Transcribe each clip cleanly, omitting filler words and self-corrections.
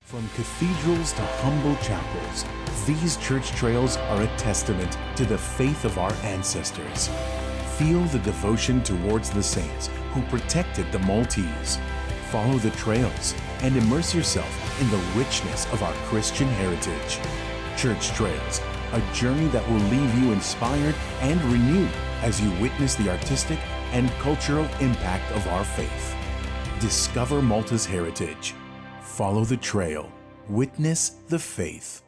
From cathedrals to humble chapels, these church trails are a testament to the faith of our ancestors. Feel the devotion towards the saints who protected the Maltese. Follow the trails and immerse yourself in the richness of our Christian heritage. Church Trails, a journey that will leave you inspired and renewed as you witness the artistic and cultural impact of our faith. Discover Malta's heritage. Follow the trail. Witness the faith.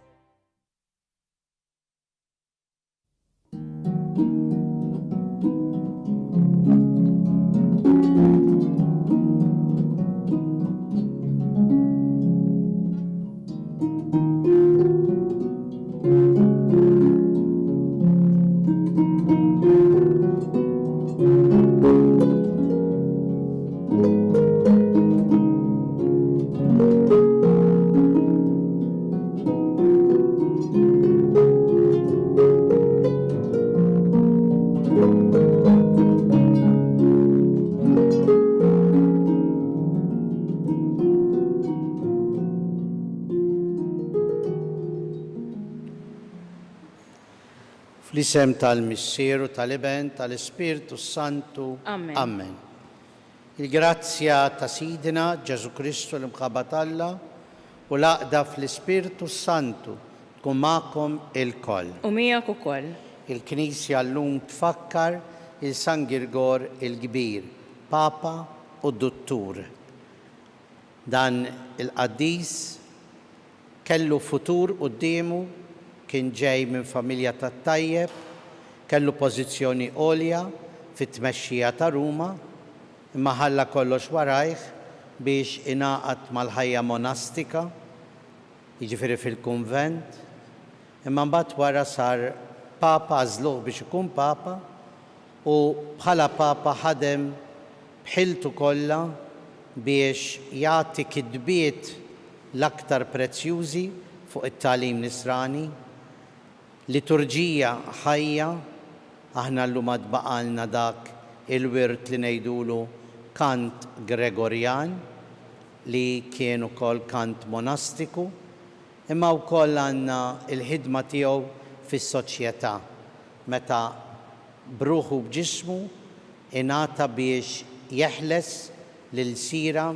Fl-isem tal-Missieru tal-Iben tal-Ispirtu Santu. Amen. Amen. Il-grazzja ta' Sidina Ġesu Kristu l-imħabba Alla u l-għaqda fl-Ispirtu Santu tkun magħkom il-koll. U miegħek ukoll. Il-Knisja llum tfakkar il-San Girgor il-Kbir, Papa u Dottur. Dan il-qaddis kellu futur qudiemu, kien ġej minn familja tat-tajjeb, kellu pożizzjoni għolja fit-tmexxija ta' Ruma, imma ħalla kollox warajh biex ingħaqad mal-ħajja monastika, jiġifieri fil-kunvent, imma mbagħad wara sar Papa għażluh biex ikun Papa u bħala Papa ħadem bħiltu kollha biex jagħti kitbiet l-aktar prezzjużi fuq it-tagħlim nisrani, liturġija ħajja, aħna llum għad baqalna dak il-wirt li ngħidulu kant Gregorjan li kien ukoll kant monastiku, imma wkoll għandna il-ħidma tiegħu fis-soċjetà meta bruħu b'ġismu ingħata biex jeħles lil-sira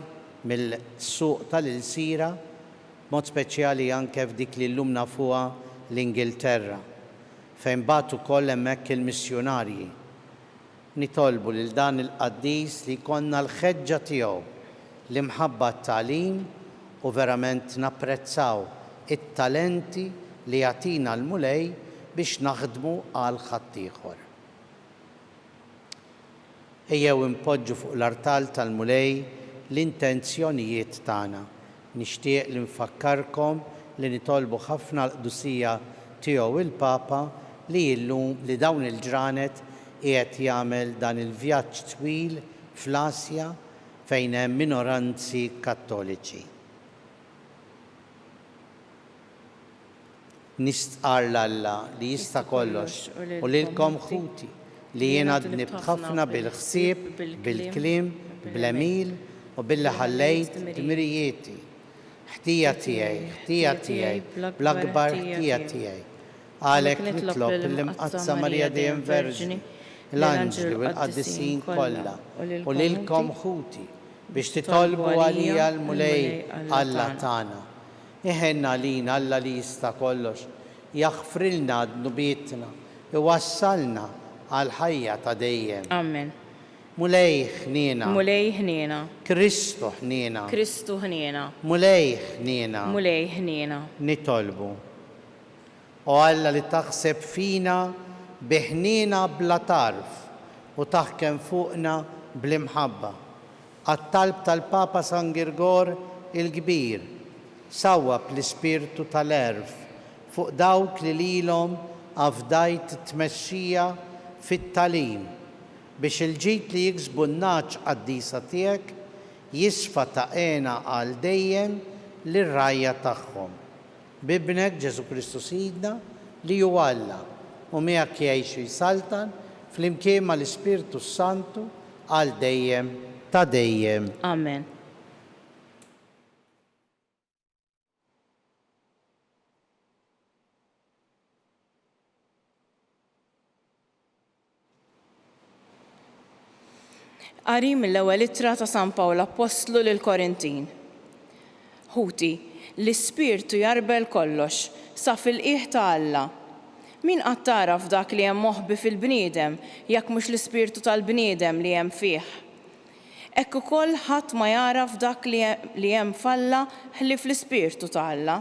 mill-suq tal-ilsira, mod speċjali anke f'dik li llum nafuha l-Ingilterra, fejn batu koll hemmhekk il-missjonarji. Nitolbu lil dan il-qaddis li jkollna l-ħeġġa tiegħu l-imħabba t-tagħlim u verament napprezzaw it-talenti li jagħtina l-mulej biex naħdmu għal ħaddieħor. Ejjew impoġġu fuq l-artal tal-mulej l-intenzjonijiet tagħna. Nixtieq li nfakkarkom li nitolbu ħafna l-qdusija tiegħu il-Papa li llum li dawn il-ġranet qiegħed jagħmel dan il-vjaġġ twil fl-Asja fejn hemm minoranzi Kattoliċi. Nistqar l-Alla li jista' kollox u lilkom ħuti li jiena dnibt ħafna bil-ħsieb, bil-kliem, bl-emil u billi ħallejt dmirijieti. ħtija tiegħi, bl-akbar ħtija tiegħi. Għalhekk nitlob l-imqazza Marija dejjem Verġini, l-anġli u l-qaddisin kollha u lilkom ħuti biex titolbu għalija l-mulej Alla tagħna. Iħenna lina Alla li jista' kollox, jaħfrilna dnubietna, iwassalna għal ħajja ta' dejjem. Amen. Mulej ħniena. Mulej ħniena. Kristu ħniena. Kristu ħniena. Mulej ħniena. Mulej ħniena. Nitolbu. U Alla li taħseb fina biħnina bla tarf u taħkem fuqna bl-imħabba. Għat-talb tal-Papa San Girgor il-Kbir sawwab l-ispirtu tal-erf fuq dawk li lilhom afdajt tmexxija fit-tagħlim biex il-ġid li jiksbu n-naċ qaddisa tiegħek jisfa ta' għena għal dejjem lir-rajja tagħhom. Bibnek Ġesu Kristu Sidna li hu Alla u miegħek jgħix jsaltan fl-imkien mal-Ispirtu Santu għal dejjem ta' dejjem. Amen. Qari mill-ewwel ittra ta' San Pawl Apostlu lil Korintin. Ħuti, l-Ispirtu jarbel kollox, sa fil-qiegħ ta' Alla. Min qatt taraf dak li hemm moħbi fil-bniedem jekk mhux l-Ispirtu tal-bniedem li hemm fih. Hekk ukoll ħadd ma jaraf dak li hemm f'Alla ħlief l-Ispirtu ta' Alla.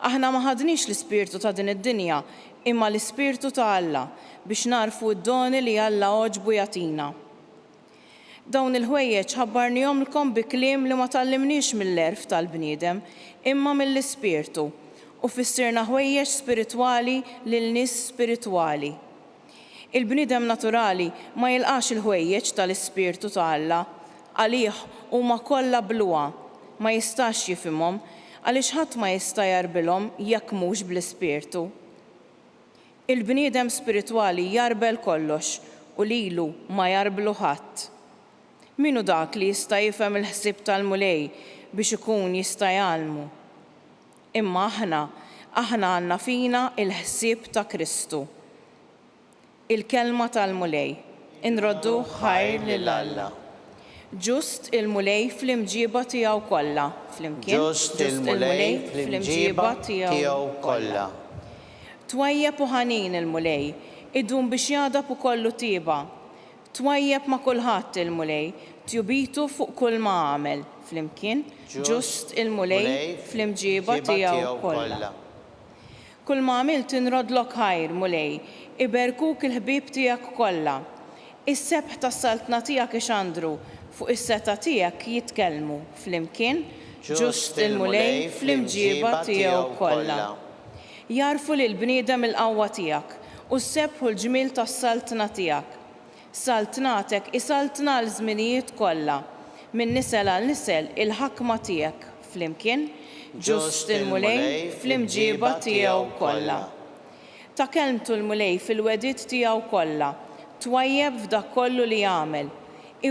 Aħna ma ħadniex l-Ispirtu ta' din id-dinja, imma l-Ispirtu ta' Alla biex narfu d-doni li Alla oġbu jagħtina. Dawn il-ħwejjeġ ħabbarnihomlkom bi kliem li ma tallimniex mill-erf tal-bniedem, imma mill-Ispirtu, u fissirna ħwejjeġ spiritwali lil nies spiritwali. Il-bniedem naturali ma jilqax il-ħwejjeġ tal-Ispirtu ta' Alla, għalih huma kollha bluha, ma jistax jifhimhom għaliex ħadd ma jista' jarbilhom jekk mhux bl-Ispirtu. Il-bniedem spiritwali jarbel kollox u lilu ma jarblu ħadd. Minu dak li jista' jifhem il-ħsieb tal-mulej biex ikun jista' jgħallmu. Imma aħna għandna fina il-ħsieb ta' Kristu. Il-kelma tal-mulej, inroddu ħajr lil Alla. Ġust il-mulej fl-imġiba tiegħu kollha, flimkien. Ġust il-mulej fl-imġiba tiegħu kollha. Twajjeb u ħanin il-mulej, idum biex jadab ukollu tieba. Twajjeb ma' kulħadd il-mulej, tjubitu fuq kull ma għamel, flimkien. Ġust il-mulej fl-imġiba tiegħu kollha. Kull ma għamilt inrodlok ħajr, mulej, iberkuk il-ħbieb tiegħek kollha. Is-sebħ tas-saltna tiegħek ixandru, fuq is-seta tiegħek jitkellmu, flimkien. Ġust il-mulej fl-imġiba tiegħu kollha. Jarfu lil bniedem il-qawwa tiegħek u s-sebħu l-ġmiel tas-saltna tiegħek. Saltnatek isaltna l-żminijiet kollha, minn nisel għal nisel il-ħakma tiegħek, flimkien. Ġust il-mulej fl-imġiba tiegħu kollha. Ta' kelmtu l-mulej fil-wedid tiegħu kollha, twajjeb f'dak kollu li jagħmel.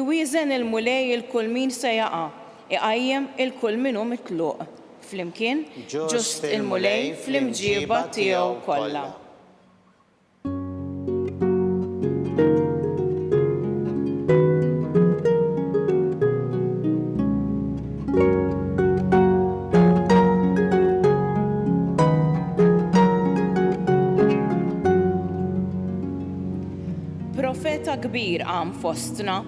Iwieżen il-mulej il-kull min se jaqa', iqajjem il-kull minhu mitluq. Flimkien, ġust il-mulej fl-imġiba tiegħu kollha. Profeta kbir qam fostna,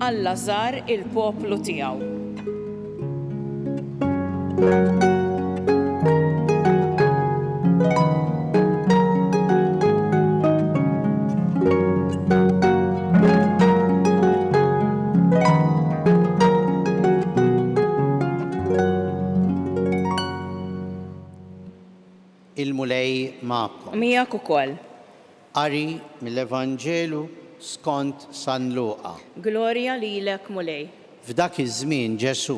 Alla żar il-poplu tiegħu. Il-mulej ma'kom. Miegħek ukoll. Qari mill-Evanġelu skont San Luqa. Glorja lilek, mulej. F'dak iż-żmien Ġesu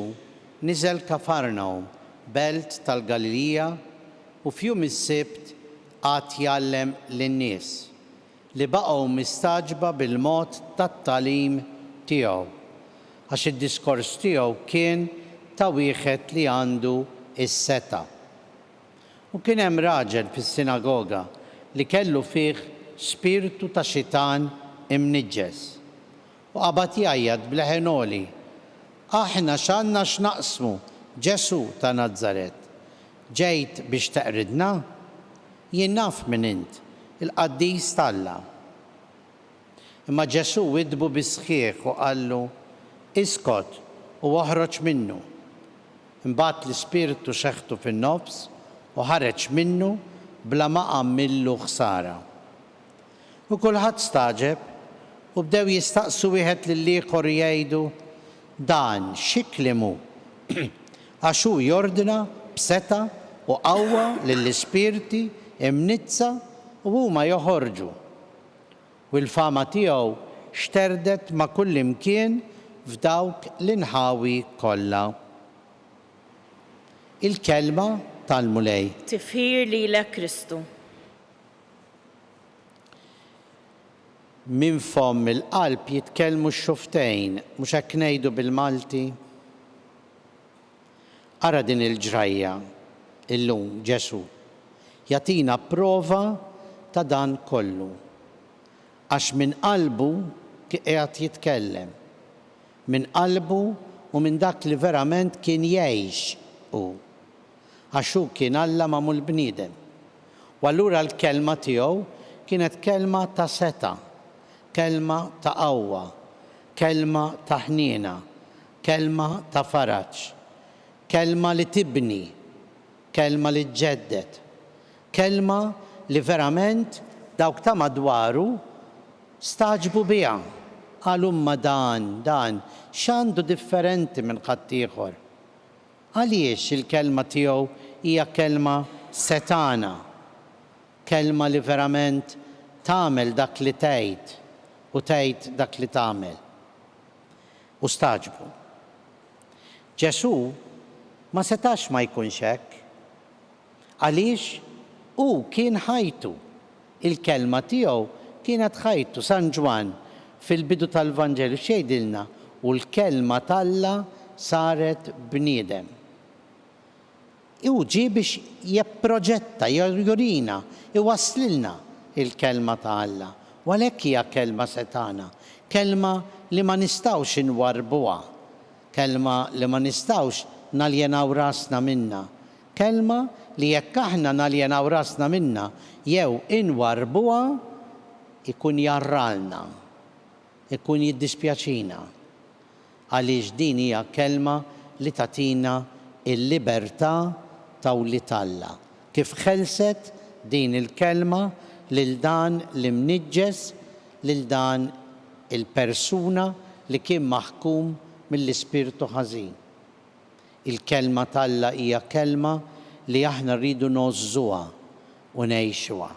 niżel Kafarnaum, belt tal-Galilija, u f'jum is-sibt għad jgħallem lin-nies li baqgħu mistaġba bil-mod tat-tagħlim tiegħu, għax id-diskors tiegħu kien ta' wieħed li għandu is-seta'. U kien hemm raġel fis-sinagoga li kellu fih spiritu ta' xitan imniġġes. U qabad jgħajjad bleħenoli, aħna x'għandna x'naqsmu Ġesu ta' Nażaret. Ġejt biex teqridna? Jien naf min int, il-Qaddis t'Alla. Imma Ġesu widbu bisħieħ u qallu, iskot u oħroġ minnu. Imbagħad l-ispiritu xeħħtu fin-nofs u ħareġ minnu bla ma għamillu ħsara. U kulħadd staġeb u bdew jistaqsu wieħed lill-ieħor jgħidu, dan x'iklimu għax hu jordina b'seta' u qawwa lill-ispirti imnizza u huma joħorġu. U l-fama tiegħu xterdet ma' kull imkien f'dawk l-inħawi kollha. Il-kelma tal-mulej. Tifħir lilek Kristu. Min fomm il-qalb jitkellmu x-xuftejn, mhux hekk ngħidu bil-Malti. Ara din il-ġrajja illum Ġesu jagħtina prova ta' dan kollu. Għax minn qalbu qiegħed jitkellem. من قلبه ومن dak li verament kien jgħix hu. Għax hu kien Alla magħmul bniedem. U allura l-kelma tiegħu kienet kelma ta' seta', kelma ta' qawwa, kelma ta' ħniena, kelma ta' faraġġ, kelma li tibni, kelma li tġeddet, kelma li verament dawk ta' madwaru staġbu biha. Qalu ma dan x'għandu differenti minn ħadd ieħor. Għaliex il-kelma tiegħu hija kelma setana, kelma li verament tagħmel dak li tgħid u tgħid dak li tagħmel. U staġbu. Ġesu ma setax ma jkunx hekk. Għaliex hu kien ħajtu. Il-kelma tiegħu kienet ħajtu. San Ġwan fil-bidu tal-Vanġelu xejdilna u l-kelma talla saret bniedem. Ġie biex jipproġetta, jurina, iwaslilna il-kelma ta' Alla. U għalhekk hija kelma setana, kelma li ma nistgħux inwarbuha, kelma li ma nistgħux naljenaw rasna minnha, kelma li jekk aħna naljenaw rasna minnha jew inwarbuha ikun jarralna, ikun jiddispjaċina. Għaliex din hija kelma li tatina il-libertà ta' Wlied Alla. Kif ħelset din il-kelma lil dan l-imniġġes, lil dan il-persuna li kien maħkum mill-ispirtu ħażin. Il-kelma tal-Alla hija kelma li aħna rridu nożżuha u ngħixuha.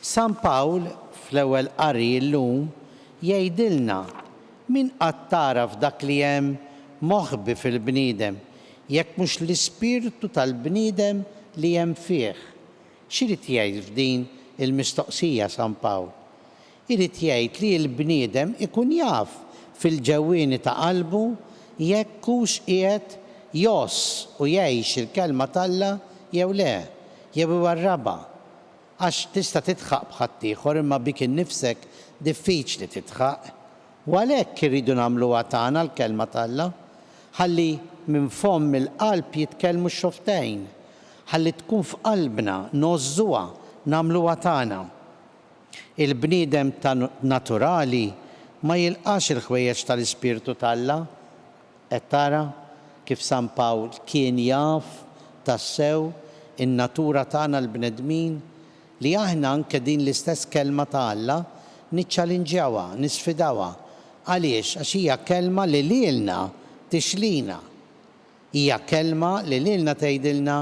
San Pawl fl-ewwel qari llum jgħidilna min qatt taraf dak li hemm moħbi fil-bniedem jekk mhux l-ispirtu tal-bniedem li hemm fih. X'irid jgħid f'din il-mistoqsija San Pawl? Irid jgħid li l-bniedem ikun jaf fil-ġewwieni ta' qalbu jekk hux qiegħed joss u jgħix il-kelma tal-Alla jew le, jew iwarrabha. Għax tista' titħaq b'ħadd ieħor imma bik innifsek diffiċli titħaq. U għalhekk irridu nagħmluha tagħna l-kelma tal-Alla, ħalli minn fomm il-qalb jitkellmu x-xoftejn, ħalli tkun f'qalbna nożżuha nagħmluha tagħna. Il-bniedem naturali ma jilqax il-ħwejjeġ tal-Ispirtu tal-Alla. Qed tara kif San Pawl kien jaf tassew in-natura tagħna l-bnedmin li aħna anke din l-istess kelma ta' Alla niċċalinġjawha, nisfidawha. Għaliex? Għax hija kelma li lilna tixlina. Hija kelma li lilna tgħidilna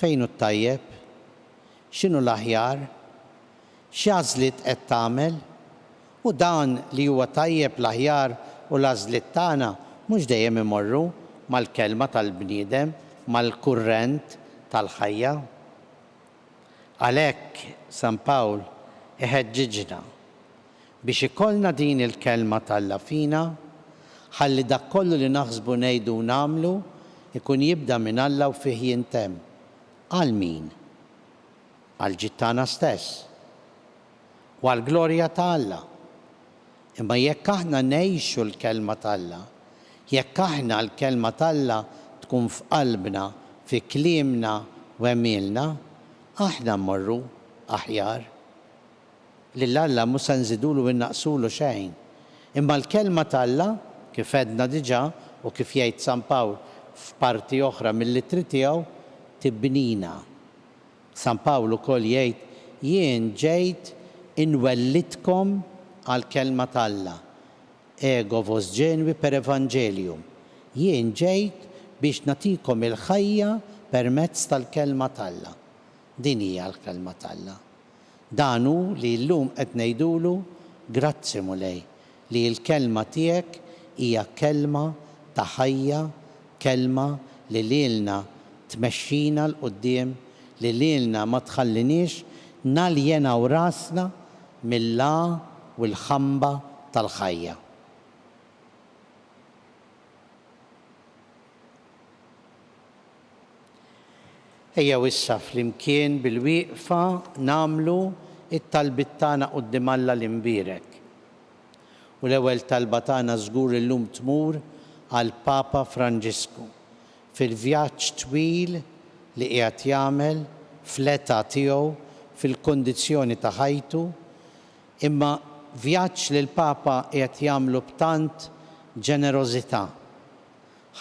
fejn hu t-tajjeb, x'inhu l-aħjar, x'għażliet qed tagħmel, u dan li huwa tajjeb l-aħjar u l-għażliet tagħna mhux dejjem imorru mal-kelma tal-bniedem, mal-kurrent tal-ħajja. Għalhekk San Pawl iħeġġiġna biex ikollna din il-kelma tal-Alla fina, ħalli dak kollu li naħsbu ngħidu u nagħmlu ikun jibda minn Alla u fih jintemm. Għal min? Għal ġid tagħna stess u għall glorja ta' Alla. Imma jekk aħna ngħixu l-kelma tal-Alla, jekk aħna l-kelma tal-Alla tkun f'qalbna, fi kliemna u għemilna, aħna mmorru aħjar. Lill-Alla mhux se nżidulu u innaqsulu xejn. Imma l-kelma tal-Alla kif għedna diġà u kif jgħid San Pawl f'parti oħra mill-littri tiegħu tibnina. San Pawl ukoll jgħid jien ġejt inwellidkom għall-kelma tal-Alla. Ego vos ġenwi per evangelium. Jien ġejt biex nagħtikom il-ħajja permezz tal-kelma tal-Alla. Din hija l-kelma tal-Alla. Dan hu li llum qed ngħidulu grazzi mulej li l-kelma tiegħek hija kelma ta' ħajja, kelma li lilna tmexxina l-qudiem, li lilna ma tħallinix naljenaw rasna mill-la u l-ħamba tal-ħajja. Ejjew issa flimkien bil-wieqfa nagħmlu it-talbit tagħna quddiem Alla l-imbierek. U l-ewwel talba tagħna żgur illum tmur għal Papa Franġisku fil-vjaġġ twil li qiegħed jagħmel fl-età tiegħu fil-kundizzjoni ta' ħajtu, imma vjaġġ li l-Papa qiegħed jagħmlu b'tant ġenerożità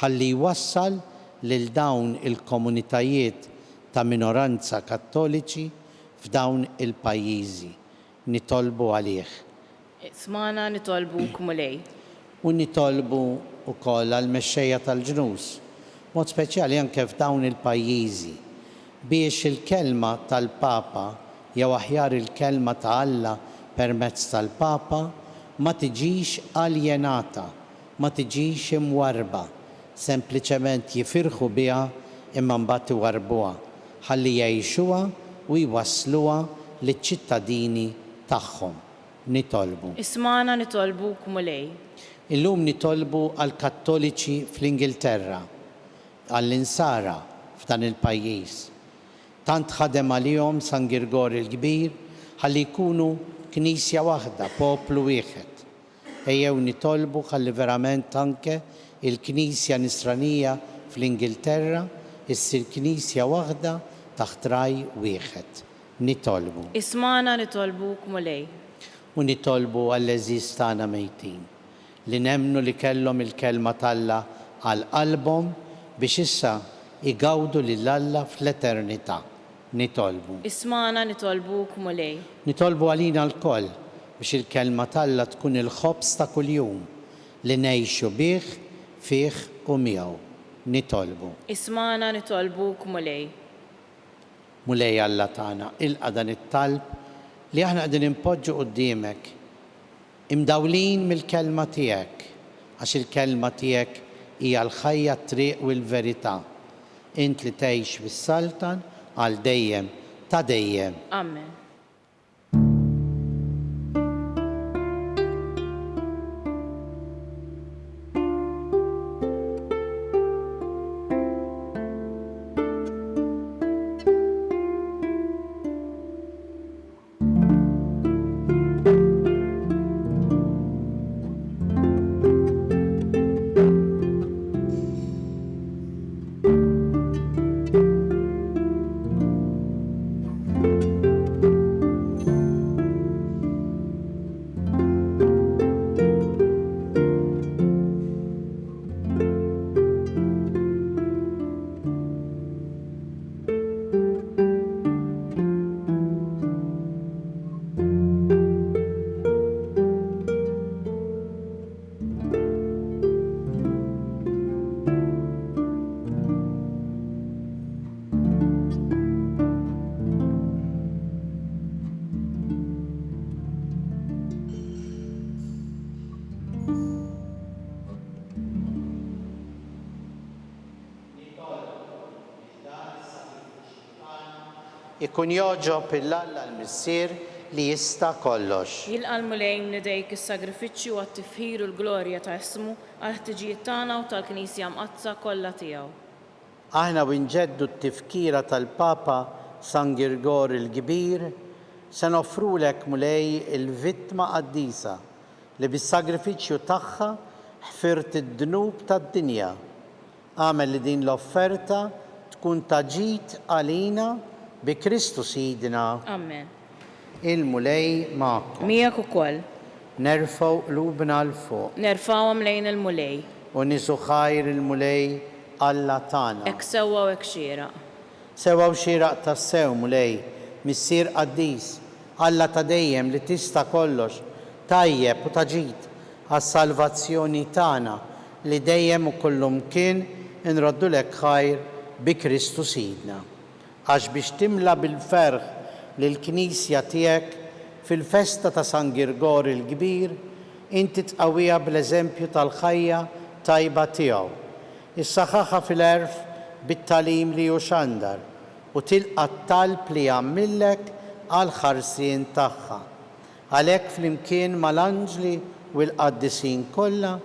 ħalli jwassal lil dawn il-komunitajiet ta' minoranza kattoliċi f'dawn il-pajjiżi. Nitolbu għalih. Smana nitolbuk mulej. U nitolbu wkoll għall-mexxejja tal-ġnus, mod speċjali anke f'dawn il-pajjiżi, biex il-kelma tal-Papa jew aħjar il-kelma ta' Alla permezz tal-Papa ma tiġix aljenata, ma tiġix imwarba, sempliċement jifirħu biha imma mbagħad iwarbuha ħalli jgħixuha u jwassluha liċ-ċittadini tagħhom. Nitolbu. Ismana nitolbuk mulej. Illum nitolbu għal kattoliċi fl-Ingilterra, għall-insara f'dan il-pajjiż. Tant ħadem għalihom San Girgor il-Kbir ħalli jkunu knisja waħda, poplu wieħed. Ejjew nitolbu ħalli verament anke il-Knisja Nisranija fl-Ingilterra issir knisja waħda taħt raj wieħed. Nitolbu. Ismana nitolbuk mulej. U nitolbu għall-eżiż tagħna mejtin li nemmnu li kellhom il-kelma tal-Alla għal qalbhom biex issa igawdu lil Alla fl-eternità. Nitolbu. Ismana nitolbuk mulej. Nitolbu għalina l-koll biex il-kelma tal-Alla tkun il-ħobs ta' kuljum li ngħixu bih, fih u miegħu. Nitolbu. Ismana nitolbuk mulej. Mulej Alla tagħna, ilqa' dan it-talb li aħna qegħdin impoġġu quddiemek imdawlin mill-kelma tiegħek għax il-kelma tiegħek hija l-ħajja, t-triq u l-verità. Int li tgħix fis-Sultan għal dejjem ta' dejjem. Amen. Ikun joġob il-Alla l-Missier li jista' kollox. Jilqal mulej nidejk is-sagrifiċċju għat-tifħir u l-glorja ta' ismu għal ħtiġijiet tagħna u tal-Knisja mqazza kollha tiegħu. Aħna winġeddu t-tifkira tal-Papa San Girgor il-Kbir se noffrulek mulej il-vittma qaddisa li bis-sagrifiċċju tagħha ħfirt id-dnub tad-dinja. Għamel li din l-offerta tkun ta' ġid għalina bi Kristu Sidna. Amen. Il-mulej ma'kom. Miegħek ukoll. Nerfgħu qlubna l fuq. Nerfgħuhom lejn il-mulej. U nisu ħajr il-mulej Alla tagħna. Hekk sewwa u hekk xieraq. Sewwa u xieraq tas-sew mulej, Missier Qaddis, Alla ta' dejjem li tista' kollox, tajjeb u ta' ġid għas-salvazzjoni tagħna li dejjem u kullum kien inroddulek ħajr bi Kristu Sidna. Għax biex timla bil-ferħ lill-Knisja tiegħek fil-festa ta' San Girgor il-Kbir, inti tqawwiha bl-eżempju tal-ħajja tajba tiegħu. Issaħħaħha fil-erf bit-talim li hu xandar u tilqa' t-talb li jagħmillek għal ħarsien tagħha. Għalhekk flimkien mal-anġli u l-qaddisin kollha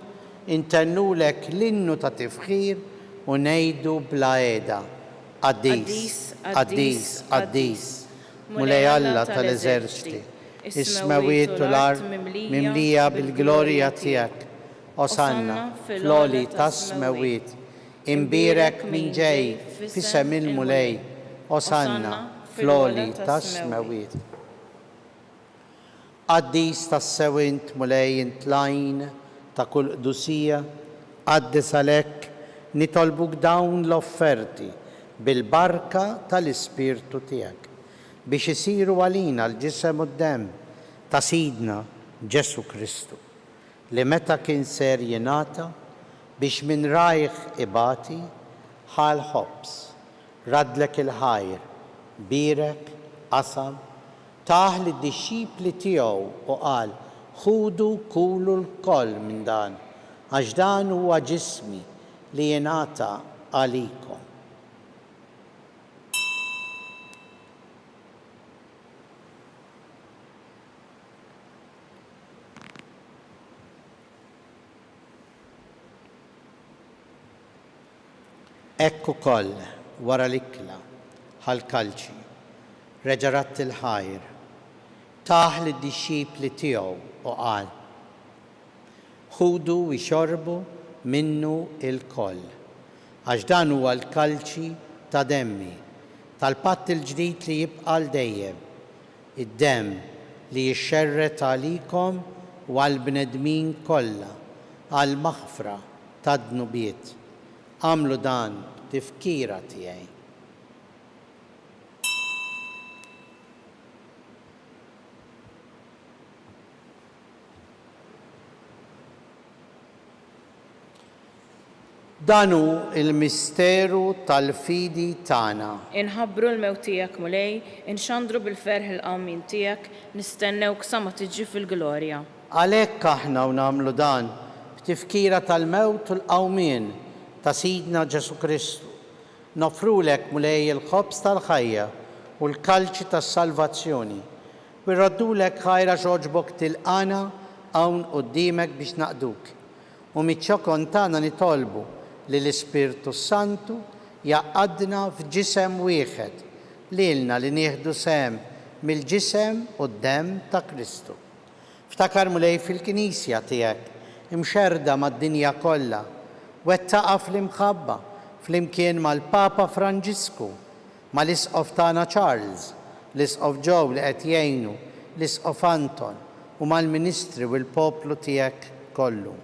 intennulek l-innu ta' tifħir u ngħidu bla qiegħda. Qaddis, Qaddis, Qaddis, mulej Alla tal-eżerċiti, Ismawiet u l-art mimlija bil-glorja tijak. Osanna fl-oli tas-smawiet. Imbirek min ġej fisem il-mulej. Osanna fl-oli tas-smawiet. Qaddis tas-sewint mulej intlajn ta' kull qdusija, qaddis għalhekk nitolbuk dawn l-offerti bil-barka tal-Ispirtu tiegħek biex isiru għalina l-ġisem u d-dem ta' Sidna Ġesu Kristu li meta kien ser jingħata biex min rajh ibati ħal ħobs radlek il-ħajr birek qasam taħ li d-dixxipli tiegħu u qal ħudu kulu l-koll minn dan għax dan huwa ġismi li jingħata għalikom. Ekku koll wara l-ikla ħal-kalċi reġarat il-ħajr taħ li d-dixxipli tiegħu u qal ħudu u xorbu minnu il-koll għax dan huwa l-kalċi ta' demmi tal-patt il-ġdid li jibqa' dejjem id-demm li jixxerret għalikom u għall-bnedmin kollha għall-maħfra tad-dnubiet. Għamlu dan tifkira tiegħi. Danu il-misteru tal-fidi tagħna. Inħabbru l-mewt tiegħek mulej, inxandru bil-ferħ il-qawmin tiegħek, nistennewk sa ma tiġi fil-glorja. Għalhekk aħna u nagħmlu dan b'tifkira tal-mewt u l-qawmien ta' Sidna Ġesu Kristu. Nofrulek mulej il-ħobs tal-ħajja u l-kalċi tas-salvazzjoni. U rraddulek ħajra ġoġbok tilqana hawn quddiemek biex naqduk. U miċ-ċokon tagħna nitolbu li l-Ispirtu Santu jaqadna f'ġisem wieħed lilna li nieħdu sehem mill-ġisem u d-demm ta' Kristu. Ftakar mulej fil-Knisja tiegħek imxerda mad-dinja kollha wettaqa fl-imħabba fl-imkien mal-Papa Franġisku, mal-Isqof tagħna Charles, l-Isqof Joe li qed jgħinu, l-Isqof Anton u mal-Ministri u l-poplu tiegħek kollu.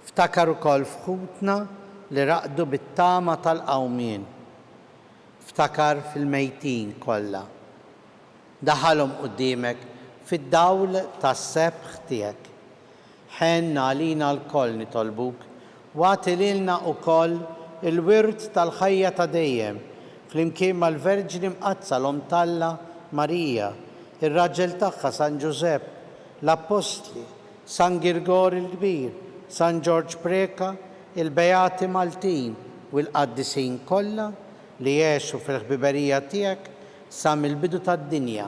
Ftakar ukoll f'ħutna li raqdu bit-tama tal-qawmien. Ftakar fil-mejtin kollha. Daħalhom quddiemek fid-dawl tas-sebħ tiegħek. Ħenna għalina l-koll nitolbuk, wagħti lilna wkoll il-wirt tal-ħajja ta' dejjem, flimkien mal-Verġni Mqazza l-Omtalla Marija, ir-raġel tagħha San Ġusepp, l-Apostli, San Girgor il-Kbir, San George Preka, il-Beati Maltin u l-qaddisin kollha li jgħixu fil-ħbiberija tiegħek sa mill-bidu tad-dinja.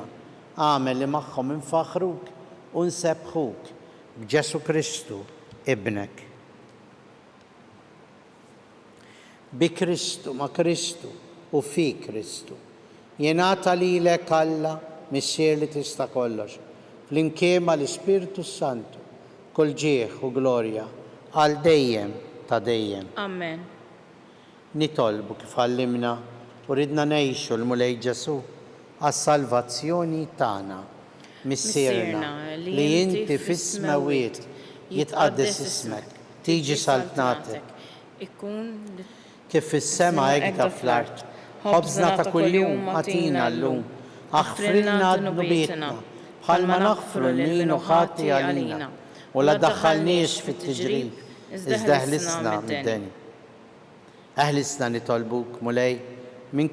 Għamel li magħhom infaħruk u nsebħuk b'Ġesu Kristu, ibnek. Bi Kristu, ma' Kristu u fi Kristu. Jingħata lilek Alla missier li tista' kollox. Flimkien mal-Ispirtu Santu, kull ġieħ u glorja għal dejjem ta' dejjem. Amen. Nitolbu kif għallimna u ridna ngħixu l-mulej Ġesu għas-salvazzjoni tagħna. Missierna li inti fis-smawiet jitqaddes ismek, tiġi saltnatek, kif fis-sema hekk ta' fl-art. Ħobżna ta' kuljum għatina llum, aħfrilna dnubietna bħalma naħfru lil ħati għalina u la ddaħħalniex fit-tiġrib iżda ħlisna mid-deni. Eħlisna nitolbuk mulej minn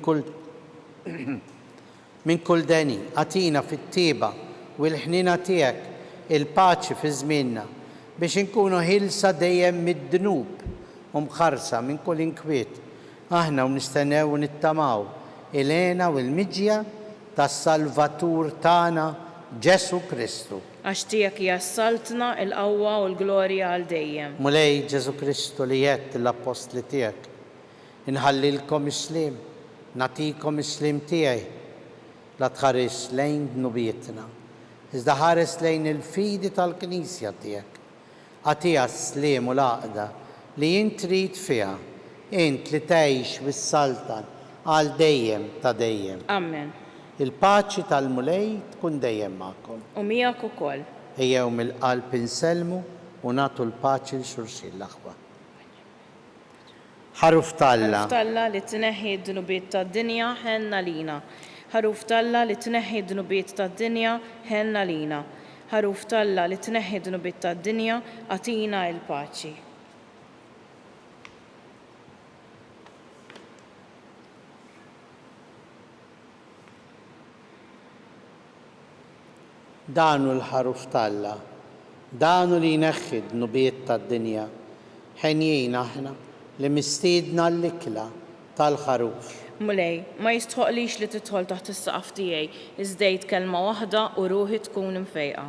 kull deni għatina fit-tieba u l-ħnina tiegħek il-paċi fi żmienna biex inkunu ħilsa dejjem mid-dnub u mħarsa minn kull inkwiet. Aħna u nistennew u nittamaw il-għena u l-miġja tas-Salvatur tagħna Ġesu Kristu. Għax tiegħek jassaltna l-qawwa u l-glorja għal dejjem. Mulej Ġesu Kristu li jgħid l-apostli tiegħek inħallilkom islim, nagħtikom islim tiegħi. la tħares lejn dnubietna, iżda ħares lejn il-fidi tal-Knisja tiegħek. Għatija s-slim u l-għaqda li jint trid fiha, int li tgħix bis-saltan għal dejjem ta' dejjem. Amen. Il-paċi tal-mulej tkun dejjem magħkom. U miegħek ukoll. Ejjew mill-qalb inselmu u nagħtu l-paċi l-xulxin l-aħwa. Ħaruf Talla. Ħaruf Talla li tneħħi d-dnubiet tad-dinja ħenna lina. Ħaruf Talla li tneħħi d-dnubiet tad-dinja ħenna lina. Ħaruf Talla li tneħħi d-dnubiet tad-dinja għatina l-paċi. Danu l-ħaruf Talla, danu li jneħħi d-dnubiet tad-dinja, ħenjien aħna li mistiedna l-ikla tal-ħaruf. Mulej, ma jistħoqlix li tidħol taħt is-saqaf tiegħi, iżdejt kelma waħda u ruħi tkun imfejqa.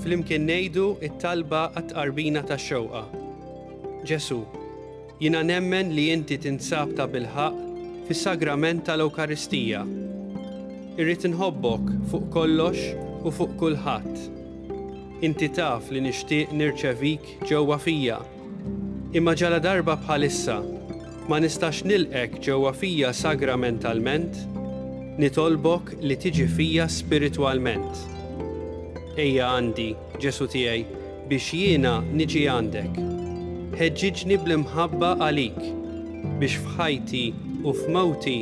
Flimkien ngħidu t-talba għat-tqarbina tax-xewqa. Ġesu, jiena nemmen li inti tinsab ta' bilħaq fis-sagrament tal-Ewkaristija. Irrid inħobbok fuq kollox u fuq kulħadd. Inti taf li nixtieq nirċevik ġewwa fija. Imma ġala darba bħalissa ma nistax nilqek ġewwa fija sagramentalment, nitolbok li tiġi fija spiritwalment. Ejja għandi, Ġesu tiegħi, biex jiena niġi għandek. Ħeġġiġni bl-imħabba għalik, biex f'ħajti u f'mawti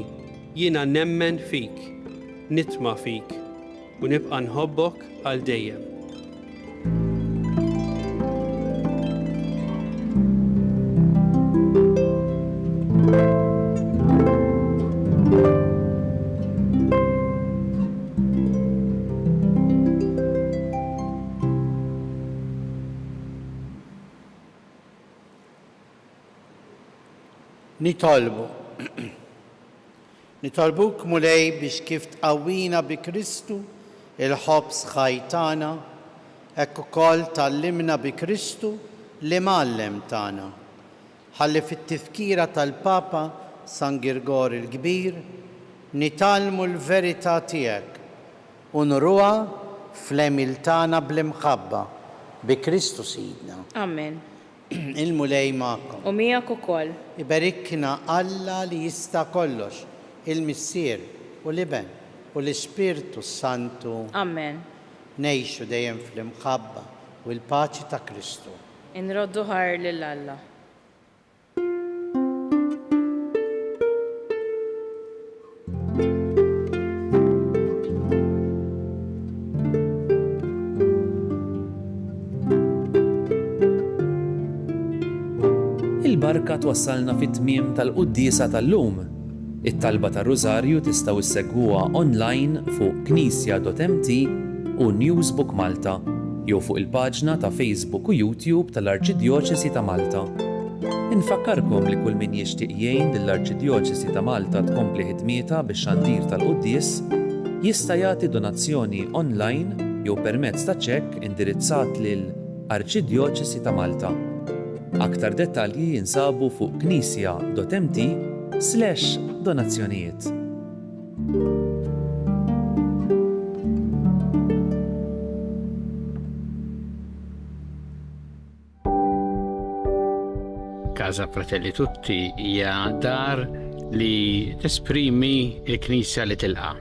jiena nemmen fik, nitma' fik u nibqa' nħobbok għal dejjem. Nitolbuk mulej biex kif tqawwina bi Kristu il-ħobs ħajtana, hekk ukoll tallimna bi Kristu li mallem tagħna. Ħalli fit-tifkira tal-Papa San Girgor il-Kbir nitalmu l-verità tiegħek u nruha fl-emil tagħna bl-imħabba bi Kristu Sidna. Amen. Il-mulej magħkom. U miegħek ukoll. Ibarikna Alla li jista' kollox, il-Missier u l-Iben u l-Ispirtu Santu. Amen. Ngħixu dejjem fl-imħabba u l-paċi ta' Kristu. Inroddu ħar lil Alla. Il-barka twassalna fit-tmiem tal-quddiesa tal-lum. It-talba tar-Rużarju tistgħu issegwuha online fuq knisja.mt u Newsbook Malta jew fuq il-paġna ta' Facebook u YouTube tal-Arċidjoċesi ta' Malta. Infakkarkom li kull min jixtieq jgħin lill-Arċidjoċesi ta' Malta tkompli ħidmietha bix-xandir tal-quddies jista' jagħti donazzjoni online jew permezz ta' ċekk indirizzat lil Arċidjoċesi ta' Malta. Aktar dettalji jinsabu fuq knisja.mt/donazzjonijiet. Casa Fratelli Tutti hija dar li tesprimi l-Knisja li tilqa'.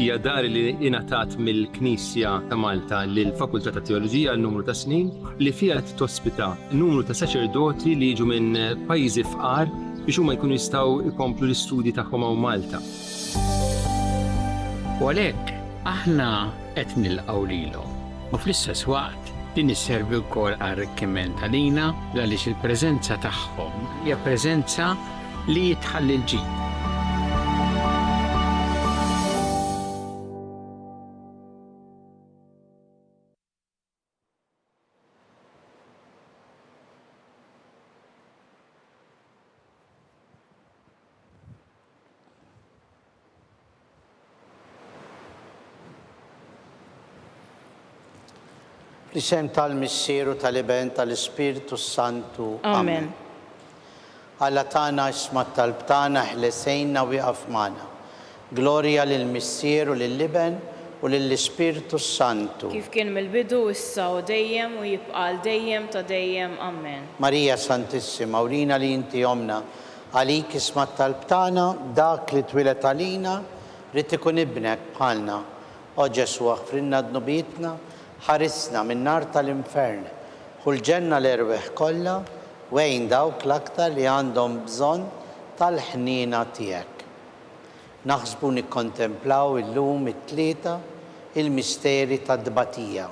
Hija dar li ingħatat mill-Knisja ta' Malta lill-Fakultà ta' Teoloġija n-numru ta' snin li fiha tospita numru ta' saċerdoti li jiġu minn pajjiżi fqar biex huma jkunu jistgħu jkomplu l-istudji tagħhom hawn Malta. U għalhekk aħna qed nilqgħu lilhom. U fl-istess waqt din isservi wkoll arricchiment għalina għaliex il-preżenza tagħhom hija preżenza li jitħalli l-ġid. L-isem tal-Missieru tal-Iben tal-Ispiritu Santu. Amen. Alla tana isma tal-btana ħlesejna wieqaf magħna. Glorja lill-Missieru lill-Iben u lill-Ispiritu Santu. Kif kien mill-bidu issa u dejjem u jibqal dejjem ta' dejjem. Amen. Marija Santissima, urina li inti omna, għalik isma tal-btana, dak li twilet għalina, rrid ikun ibnek bħalna. O Ġesu aħfrinna dnubietna, ħarisna minn nar tal-infern, u l-ġenna l-erweħ kollha wejn dawk l-aktar li għandhom bżonn tal-ħnina tiegħek. Naħsbu nikkontemplaw illum it-tlieta il-misteri tad-dbatija.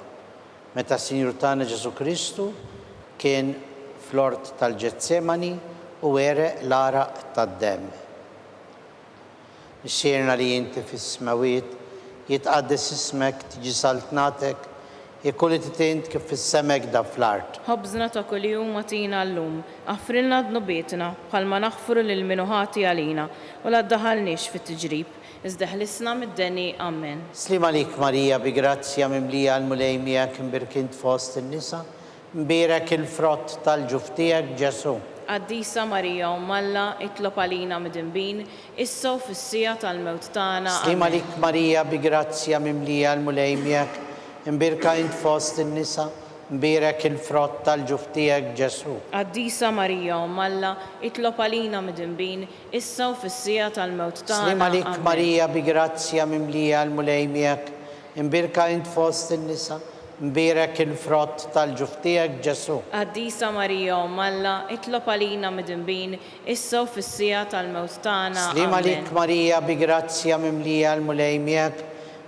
Meta Sinjur tagħna Ġesu Kristu kien fl-ort tal-Ġetsemani u wereq l-araq tad-demm. Missierna li inti fis-smawiet jitqaddes ismek, tiġi saltnatek, jekk li titint kif fis-semek da fl-art. Ħobżna ta' kuljum atina llum, aħfrilna dnubietna bħalma naħfru lil min ħati għalina u la ddaħħalniex fit-tiġrib, iżda ħlisna mid-deni. Amen. Slim għalik Marija bi grazzja mimlija l-mulej miegħek imbirkint fost in-nisa, mbierek il-frott tal-ġuf tiegħek Ġesu. Qaddisa Marija Ummalla, itlob għalina mid-inbin, issa u fis-sija tal-mewt tagħna. Slim għalik Marija bi grazzja mimlija l-mulej miegħek, imbirka int fost in-nisa, mbierek il-frott tal-ġuf tiegħek Ġesu. Qaddisa Marija Ummalla, itlob għalina mid-inbin, issa u fis-sija tal-mewt tagħna. Slim għalik Marija bi grazzja mimlija l-mulej miegħek, imbirka int fost in-nisa, mbierek il-frott tal-ġuf tiegħek Ġesu. Qaddisa Marija Ummalla, itlob għalina mid-inbin, issa u fis-sija tal-mewt tagħna. Slim għalik Marija bi grazzja mimlija l-mulej miegħek,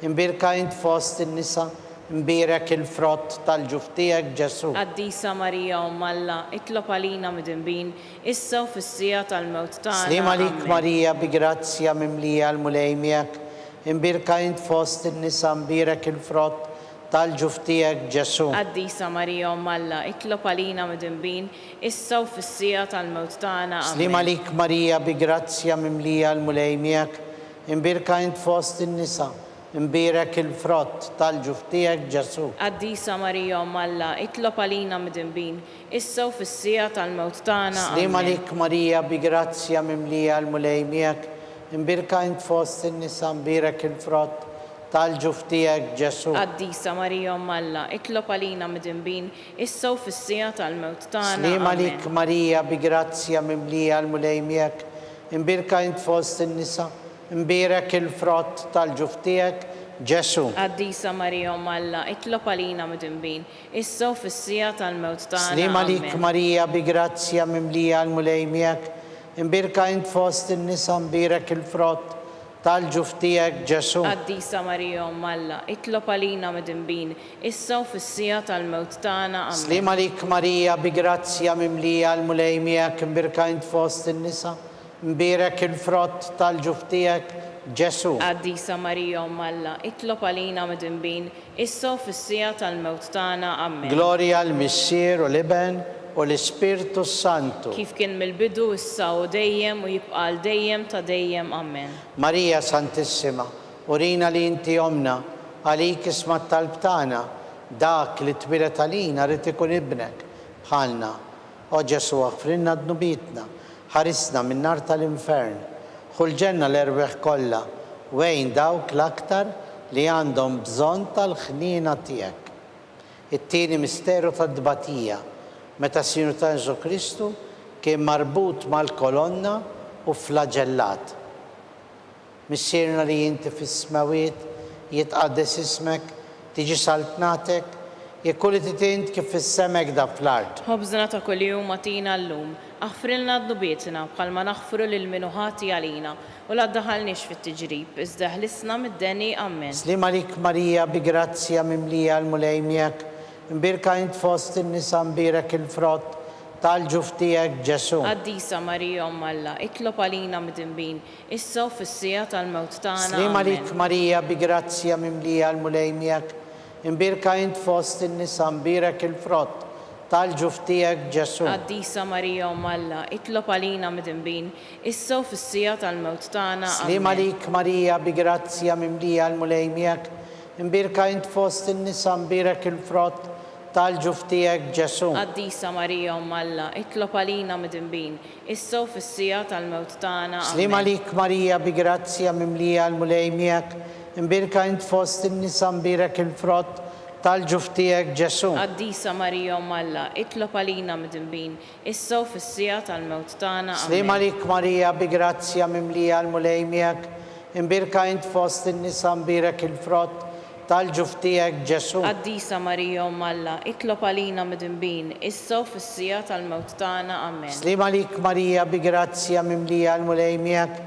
imbirka int fost in-nisa, mbierek il-frott tal-ġuf tiegħek Ġesu. Qaddisa Marija Ummalla, itlob għalina mid-inbin, issa u fis-sija tal-mewt tagħna. Slim għalik Marija bi grazzja mimlija l-mulej miegħek, imbirka int fost in-nisa, mbierek il-frott tal-ġuf tiegħek Ġesu. Qaddisa Marija Ummalla, itlob għalina mid-inbin, issa u fis-sija tal-mewt tagħna. Slim għalik Marija bi grazzja mimlija l-mulej miegħek, imbirka int fost in-nisa, mbierek il-frott tal-ġuf tiegħek Ġesu. Qaddisa Marija Ummalla, itlob għalina mid-inbin, issa u fis-sija tal-mewt tagħna. Slim għalik Marija bi grazzja mimlija l-mulej miegħek, imbirka int fost in-nisa, mbierek il-frott tal-ġuf tiegħek Ġesu. Qaddisa Marija Ummalla, itlob għalina mid-inbin, issa u fis-sija tal-mewt tagħna. Slim għalik Marija bi grazzja mimlija l-mulej miegħek, imbirka int fost in-nisa, mbierek il-frott tal-ġuf tiegħek Ġesu. Qaddisa Marija Ummalla, itlob għalina mid-inbin, issa u fis-sija tal-mewt tagħna. Slim għalik Marija bi grazzja mimlija l-mulej miegħek, imbirka int fost in-nisa, mbierek il-frott tal-ġuf tiegħek Ġesu. Qaddisa Marija Ummalla, itlob għalina mid-inbin, issa u fis-sija tal-mewt tagħna. Slim għalik Marija bi grazzja mimlija l-mulej miegħek, imbirka int fost in-nisa, mbierek il-frott tal-ġuf tiegħek Ġesu. Qaddisa Marija Ummalla, itlob għalina mid-inbin, issa u fis-sija tal-mewt tagħna. Amen. Glorja l-Missier u l-Iben u l-Ispiritu Santu. Kif kien mill-bidu issa u dejjem u jibqal dejjem ta' dejjem. Amen. Marija Santissima, urina li inti omna, għalik isma talb tagħna, dak li twilet għalina rrid ikun ibnek bħalna. O Ġesu aħfrinna d-nubitna, ħarisna minn nar tal-infern, ħulġenna l-erbeħ kollha, wejn dawk l-aktar li għandhom bżonn tal-ħnina tiegħek. It-tieni misteru tad-dbatija, meta s-Sinjur ta' Ġesu Kristu kien marbut mal-kolonna u flagellat. Missierna li jinti fis-smawiet, jitqaddes ismek, tiġi saltnatek, jekk li titint kif fis-semek da fl-art. Ħobżna ta' kuljum atina llum, aħfrilna d-nubietna bħalma naħfru lil minuħati għalina u la ddaħalniex fit-tiġrib, iżda ħlisna mid-deni amen. Slim għalik Marija bi grazzja mimlija l-mulejmjek, imbirka int fost in-nisa mbirek il-frott, tal-ġuf tiegħek Ġesu. Qaddisa Marija Alla, itlob għalina mid-dinbin, issa u fis-sija tal-mewt tagħna. Slim għalik Marija bi grazzja mimlija l-mulejmjek, imbirka int fost in-nisa mbirek il-frott, tal-ġuf tiegħek Ġesu. Qaddisa Marija Alla, itlob għalina mid-dinbin, issa u fis-sija tal-mewt tagħna. Slim għalik Marija bi grazzja mimlija l-mulejmjek, imbirka int fost in-nisa mbirek il-frott, tal-ġuf tiegħek Ġesu. Qaddisa Marija Alla, itlob għalina mid-dinbin, issa u fis-sija tal-mewt tagħna. Slim għalik Marija bi grazzja mimlija l-mulejmjek, imbirka int fost in-nisa mbirek il-frott, tal-ġuf tiegħek Ġesu. Qaddisa Marija Alla, itlob għalina mid-dinbin, issa u fis-sija tal-mewt tagħna. Slim għalik Marija bi grazzja mimlija l-mulejmjek, imbirka int fost in-nisa mbirek il-frott, tal-ġuf tiegħek Ġesu. Qaddisa Marija Alla, itlob għalina mid-dinbin, issa u fis-sija tal-mewt tagħna. Amen. Slim għalik Marija bi grazzja mimlija l-mulejmjek,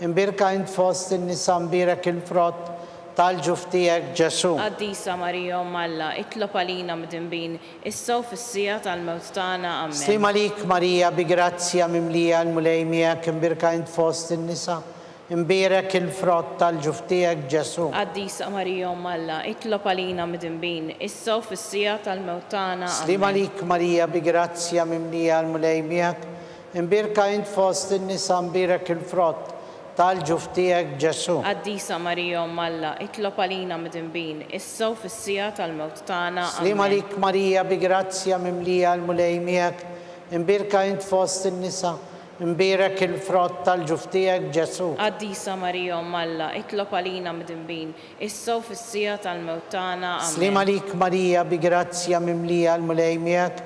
imbirka int fost in-nisa mbirek il-frott, tal-ġuf tiegħek Ġesu. Qaddisa Marija Alla, itlob għalina mid-dinbin, issa u fis-sija tal-mewt tagħna. Amen. Slim għalik Marija bi grazzja mimlija l-mulejmjek, imbirka int fost in-nisa imbirek il-frott tal-ġuf tiegħek Ġesu. Qaddisa Marija Alla, itlob għalina mid-dinbin, issa u fis-sija tal-mewt tagħna. Slim għalik Marija bi grazzja mimlija l-mulejmjek, imbirka int fost in-nisa imbirek il-frott, tal-ġuf tiegħek Ġesu. Qaddisa Marija Alla, itlob għalina mid-dinbin, issa u fis-sija tal-mewt tagħna. Slim għalik Marija bi grazzja mimlija l-mulejmjek, imbirka int fost in-nisa imbirek il-frott tal-ġuf tiegħek Ġesu. Qaddisa Marija Alla, itlob għalina mid-dinbin, issa u fis-sija tal-mewt tagħna. Slim għalik Marija bi grazzja mimlija l-mulejmjek,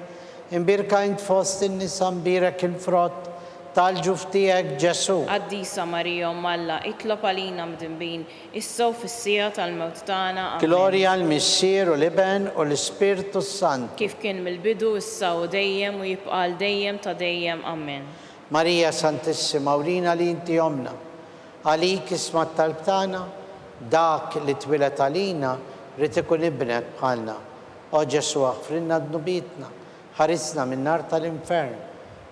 imbirka int fost in-nisa imbirek il-frott, tal-ġuf tiegħek Ġesu. Qaddisa Marija Alla, itlob għalina mid-dinbin, issa u fis-sija tal-mewt tagħna. Glorja l-Missier u l-Iben u l-Ispirtu Sant. Kif kien mill-bidu issa u dejjem u jibqa' dejjem ta' dejjem. Amen. Marija Santissima, urina li inti omna, għalik isma t-talb tagħna, dak li twilet għalina, rrid ikun ibnek bħalna. O Ġesu aħfrinna d-nubitna, ħarisna minn nar tal-infern,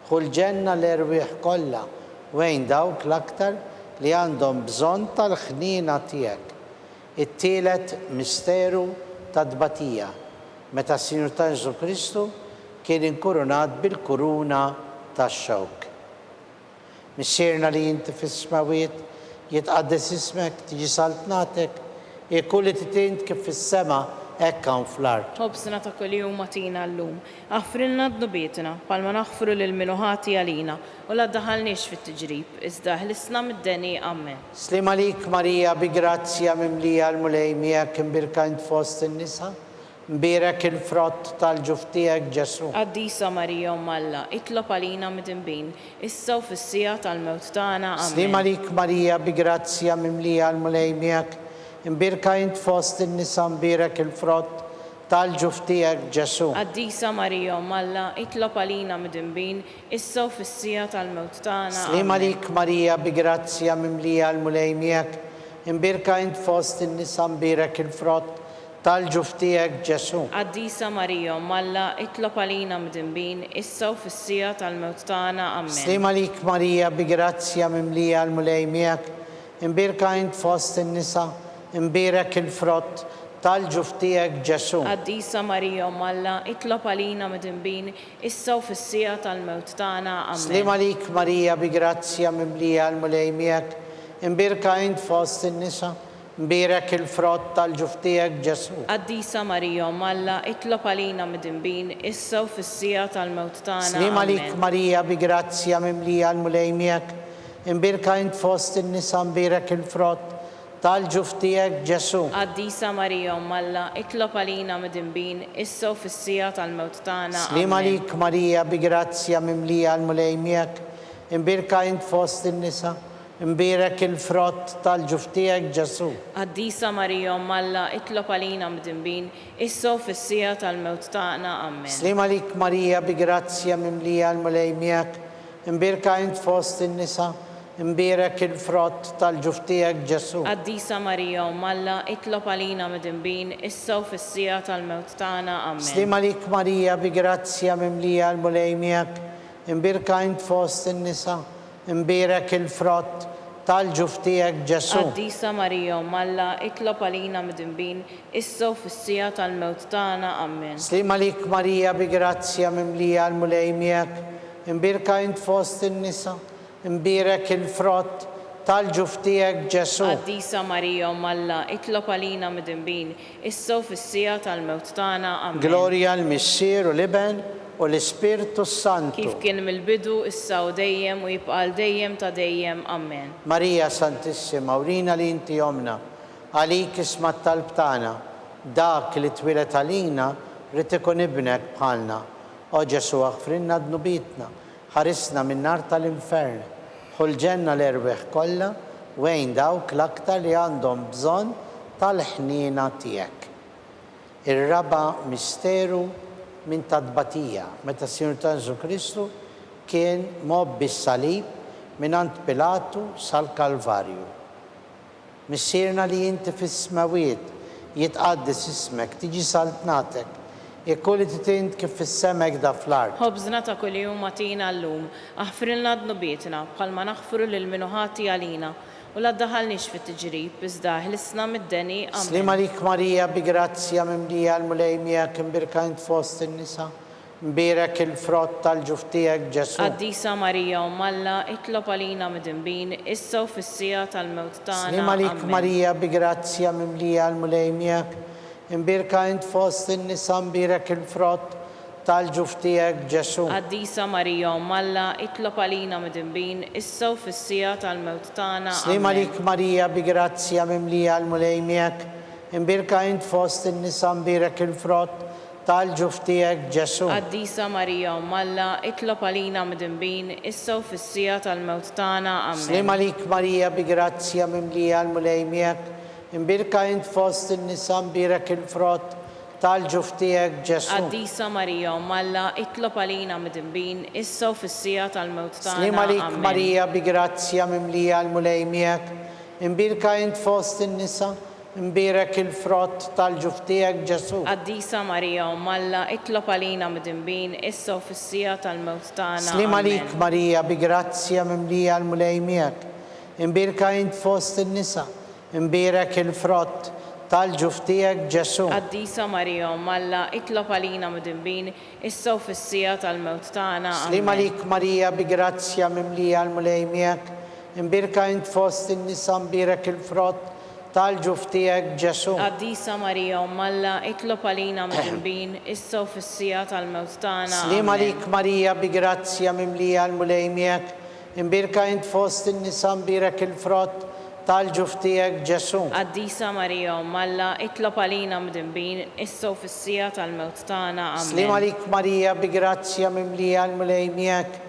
ħulġenna l-erwieħ kollha, wejn dawk l-aktar li għandhom bżonn tal-ħnina tiegħek. It-tielet misteru tad-dbatija, meta s-Sinjur ta' Ġesu Kristu kien inkurunat bil-kuruna tax-xewk. Missierna li jinti fis-smawiet, jitqaddes ismek, tiġi saltnatek, jekk li titint kif fis-sema hekk hawn fl-art. Ħobżna ta' kuljum atina llum, aħfrilna d-nubietna bħalma naħfru lil minuħati għalina u la ddaħalniex fit-tiġrib, iżda ħlisna mid-deni. Amen. Slim għalik Marija bi grazzja mimlija l-mulejmjek, imbirka int fost in-nisa, imbirek il-frott tal-ġuf tiegħek Ġesu. Qaddisa Marija Alla, itlob għalina mid-dinbin, issa u fis-sija tal-mewt tagħna. Amen. Slim għalik Marija bi grazzja mimlija l-mulejmjek, imbirka int fost in-nisa imbirek il-frott tal-ġuf tiegħek Ġesu. Qaddisa Marija Alla, itlob għalina mid-dinbin, issa u fis-sija tal-mewt tagħna. Slim għalik Marija bi grazzja mimlija l-mulejmjek, imbirka int fost in-nisa imbirek il-frott tal-ġuf tiegħek Ġesu. Qaddisa Marija Alla, itlob għalina mid-dinbin, issa u fis-sija tal-mewt tagħna. Amen. Slim għalik Marija bi grazzja mimlija l-mulejmjek, imbirka int fost in-nisa imbirek il-frott tal-ġuf tiegħek Ġesu. Qaddisa Marija Alla, itlob għalina mid-dinbin, issa u fis-sija tal-mewt tagħna. Amen. Slim għalik Marija bi grazzja mimlija l-mulejmjek, imbirka int fost in-nisa مبارك الفرات tal-ġuftijek Ġesu. Qaddisa Marija Alla, itlob għalina mid-dinbin, issa u fis-sija tal-mewt tagħna. Slim għalik Amen. Marija bi grazzja mimlija l-mulejmijek, imbirka int fost in-nisa mbarek il-frott tal-ġuftijek Ġesu. Qaddisa Marija Alla, itlob għalina mid-dinbin, issa u fis-sija tal-mewt tagħna. Slim għalik Marija bi grazzja mimlija l-mulejmijek, imbirka int fost in-nisa mbarek il-frott tal-ġuftijek Ġesu. Qaddisa Marija Alla, itlob għalina mid-dinbin, issa u fis-sija tal-mewt tagħna. Amen. Slim għalik Marija bi grazzja mimlija l-mulejmijek, imbirka int fost in-nisa mbarek il-frott tal-ġuftijek Ġesu. Qaddisa Marija Alla, itlob għalina mid-dinbin, issa u fis-sija tal-mewt tagħna. Amen. Slim għalik Marija bi grazzja mimlija l-mulejmijek, imbirka int fost in-nisa mbarek il-frott tal-ġuftijek Ġesu. Qaddisa Marija Alla, itlob għalina mid-dinbin, issa u fis-sija tal-mewt tagħna. Amen. Slim għalik Marija bi grazzja mimlija l-mulejmijek, imbirka int fost in-nisa mbarek il-frott tal-ġuftijek Ġesu. Qaddisa Marija Alla, itlob għalina mid-dinbin, issa u fis-sija tal-mewt tagħna. Amen. Gloria l-Missier u l-Iben u l-Ispirtu Santu. Kif kien mill-bidu, issa u dejjem u jibqa' dejjem ta' dejjem. Amen. Marija Santissima, urina li inti jomna, għalik isma t-talb tagħna, dak li twilet għalina rrid ikun ibnek bħalna. O Ġesu aħfrinna dnubitna, ħarisna minn nar tal-infern, ħulġenna l-erbeħ kollha wejn dawk l-aktar li għandhom bżonn tal-ħniena tiegħek. Ir-raba misteru minn tadbatija, meta s-Sinjur Jesu Kristu kien mob bis-salib minant Pilatu sal-Kalvarju. Missierna li inti fis-smawiet jitqaddis ismek, tiġi saltnatek, jekkulli titint kif fis-semek da fl-art. Ħobżna ta' kuljum atina llum, aħfrilna dnubietna bħalma naħfru lil minuħati għalina u la ddaħħalniex fit-tiġrib iżda ħlisna mid-deni. Amen. Slim għalik Marija bi grazzja mimlija l-mulejmijek imbirka int fost in-nisa mbarek il-frott tal-ġuftijek Ġesu. Qaddisa Marija Alla, itlob għalina mid-dinbin, issa u fis-sija tal-mewt tagħna. Slim għalik Amen. Marija bi grazzja mimlija l-mulejmijek imbirka int fost in-nisa mbarek il-frott tal-ġuftijek Ġesu. Qaddisa Marija Alla, itlob għalina mid-dinbin, issa u fis-sija tal-mewt tagħna. Slim għalik Marija bi grazzja mimlija l-mulejmijek imbirka int fost in-nisa mbarek il-frott tal-ġuftijek Ġesu. Qaddisa Marija Alla, itlob għalina mid-dinbin, issa u fis-sija tal-mewt tagħna. Amen. Slim għalik Marija bi grazzja mimlija l-mulejmijek imbirka int fost in-nisa mbarek il-frott tal-ġuftijek Ġesu. Qaddisa Marija Alla, itlob għalina mid-dinbin, issa u fis-sija tal-mewt tagħna. Slim għalik Amen. Marija bi grazzja mimlija l-mulejmijek imbirka int fost in-nisa mbarek il-frott tal-ġuftijek Ġesu. Qaddisa Marija Alla, itlob għalina mid-dinbin, issa u fis-sija tal-mewt tagħna. Slim Amen. għalik Marija bi grazzja mimlija l-mulejmijek imbirka int fost in-nisa mbarek il-frott tal-ġuftijek Ġesu. Qaddisa Marija Alla, itlob għalina mid-dinbin, issa u fis-sija tal-mewt tagħna. Slim Amen. għalik Marija bi grazzja mimlija l-mulejmijek imbirka int fost in-nisa mbarek il-frott tal-ġuftijek Ġesu. Qaddisa Marija Alla, itlob għalina mid-dinbin, issa u fis-sija tal-mewt tagħna. Slim Amen. għalik Marija bi grazzja mimlija l-mulejmijek imbirka int fost in-nisa mbarek il-frott tal-ġuftijek Ġesu. Qaddisa Marija Alla, itlob għalina mid-dinbin, issa u fis-sija tal-mewt tagħna. Slim Amen. għalik Marija bi grazzja mimlija l-mulejmijek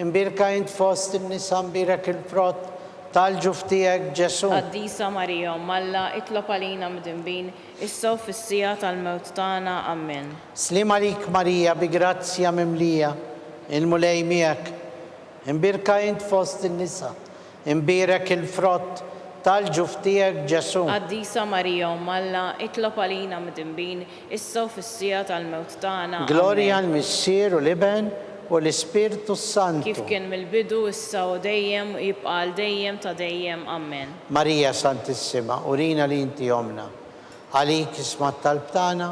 imbirka int fost in-nisa mbarek il-frott tal-ġuftijek Ġesu. Qaddisa Marija Alla, itlob għalina mid-dinbin, issa u fis-sija tal-mewt tagħna. Amen. Slim għalik Marija bi grazzja mimlija il-mulejmijek imbirka int fost in-nisa mbarek il-frott tal-ġuftijek Ġesu. Qaddisa Marija Alla, itlob għalina mid-dinbin, issa u fis-sija tal-mewt tagħna. Gloria Amen. l-Missier u l-Iben u l-Ispirtu Santu. Kif kien mill-bidu, issa u dejjem u jibqa' dejjem ta' dejjem. Amen. Marija Santissima, urina li inti jomna, għalik isma t-talb tagħna,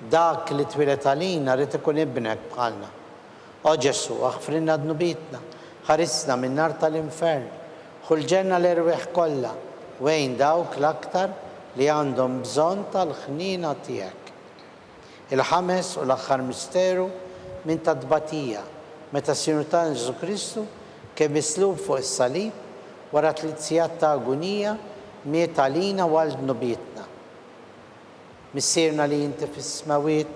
dak li twilet għalina rrid ikun ibnek bħalna. O Ġesu, aħfrinna dnubitna, ħarisna minn nar tal-infern, ħulġenna l-erweħ kollha wejn dawk l-aktar li għandhom bżonn tal-ħnina tiegħek. Il-ħames u l-aħħar misteru minn tadbatija meta s-Sinjur Ġesu Kristu kien mislub fuq is-salib wara 3 sigħat ta' agonija miet għalina għal dnubietna. Missierna li inti fis-smawiet